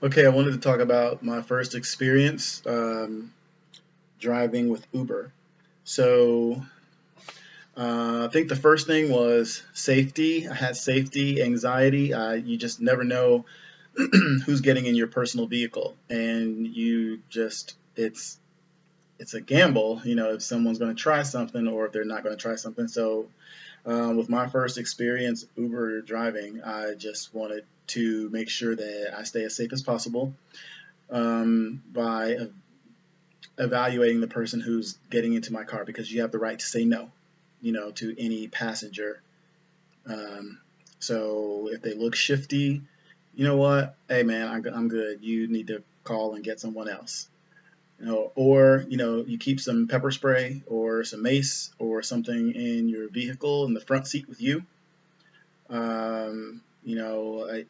Okay, I wanted to talk about my first experience driving with Uber. So, I think the first thing was safety. I had safety anxiety. You just never know who's getting in your personal vehicle, and it's a gamble. If someone's going to try something or if they're not going to try something. So, with my first experience Uber driving, I just wanted to make sure that I stay as safe as possible by evaluating the person who's getting into my car because you have the right to say no, to any passenger. Um, so if they look shifty, you know what? Hey man, I'm good. You need to call and get someone else. Or you keep some pepper spray or some mace or something in your vehicle in the front seat with you.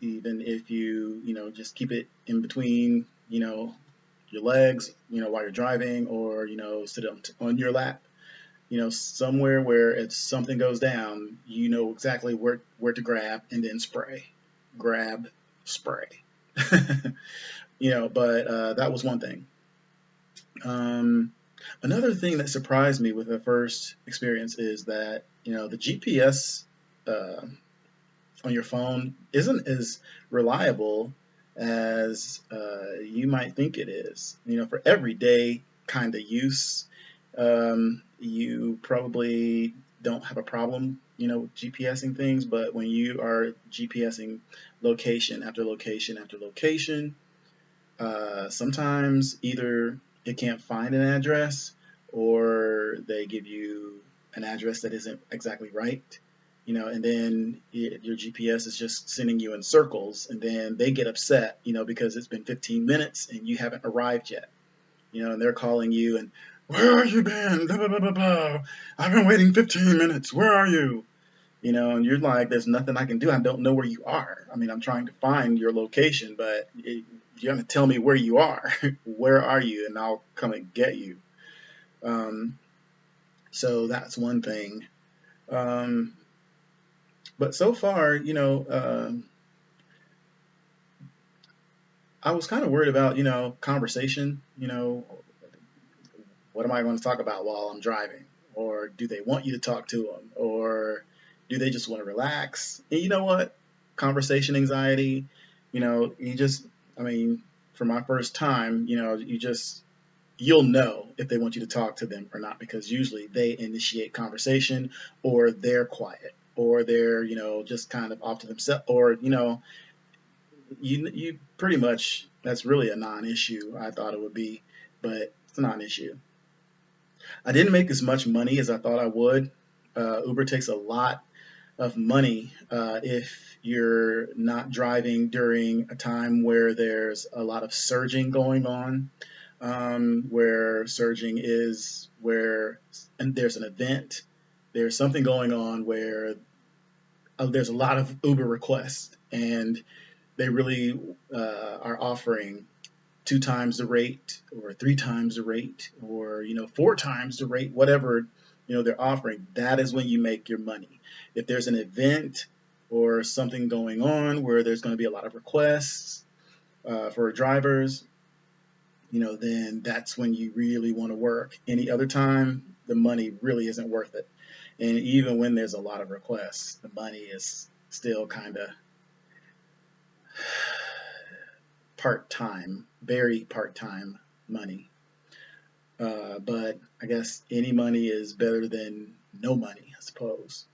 Even if just keep it in between, your legs, while you're driving, or sit on your lap, somewhere where if something goes down, you know exactly where to grab and then grab, spray. But that was one thing. Um, Another thing that surprised me with the first experience is that the GPS uh, on your phone isn't as reliable as you might think it is. For everyday kind of use, you probably don't have a problem, with GPSing things. But when you are GPSing location after location after location, sometimes either it can't find an address or they give you an address that isn't exactly right, and then your GPS is just sending you in circles, and then they get upset, because it's been 15 minutes and you haven't arrived yet, and they're calling you and where are you been? Blah, blah, blah, blah, blah. I've been waiting 15 minutes. Where are you? And you're like, there's nothing I can do. I don't know where you are. I mean, I'm trying to find your location, but you're going to tell me where you are. Where are you? And I'll come and get you. Um, so that's one thing. Um, but so far, I was kind of worried about, conversation. What am I going to talk about while I'm driving? Or do they want you to talk to them? Or do they just want to relax? And you know what? Conversation anxiety, you just, I mean, for my first time, you'll know if they want you to talk to them or not because usually they initiate conversation or they're quiet or they're, just kind of off to themselves or, you pretty much, that's really a non-issue. I thought it would be, but it's a non-issue. I didn't make as much money as I thought I would. Uber takes a lot of money if you're not driving during a time where there's a lot of surging going on, where surging is where and there's an event, there's something going on where there's a lot of Uber requests, and they really are offering two times the rate or three times the rate or four times the rate, whatever they're offering. That is when you make your money. If there's an event or something going on where there's going to be a lot of requests for drivers, then that's when you really want to work. Any other time, the money really isn't worth it. And even when there's a lot of requests, the money is still kind of part time, very part time money. But I guess any money is better than no money, I suppose.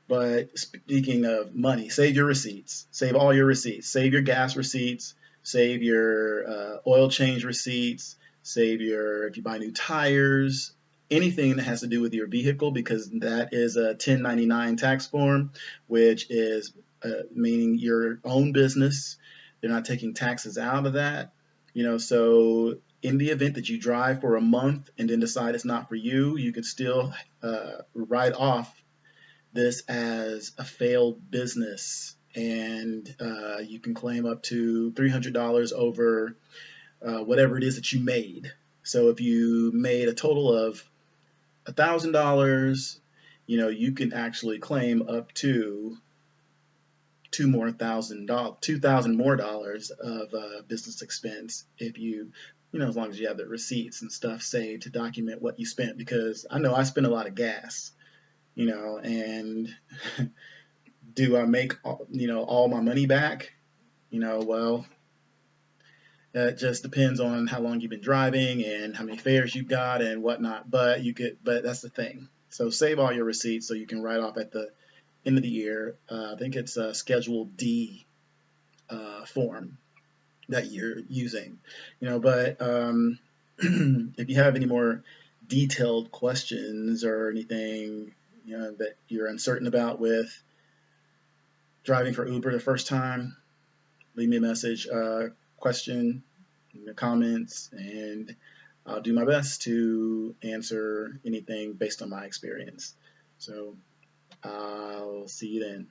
But speaking of money, save your receipts. Save all your receipts. Save your gas receipts. Save your oil change receipts. Save your, if you buy new tires, anything that has to do with your vehicle, because that is a 1099 tax form, which is meaning your own business. They're not taking taxes out of that. So in the event that you drive for a month and then decide it's not for you, you can still write off this as a failed business, and you can claim up to $300 over whatever it is that you made. So if you made a total of $1,000, you can actually claim up to $2,000 more of business expense if you, as long as you have the receipts and stuff saved to document what you spent. Because I know I spend a lot of gas, and do I make all my money back? Well, it just depends on how long you've been driving and how many fares you've got and whatnot. But that's the thing. So save all your receipts so you can write off at the end of the year. I think it's a Schedule D form that you're using. But if you have any more detailed questions or anything that you're uncertain about with driving for Uber the first time, leave me a message, question in the comments, and I'll do my best to answer anything based on my experience. So I'll see you then.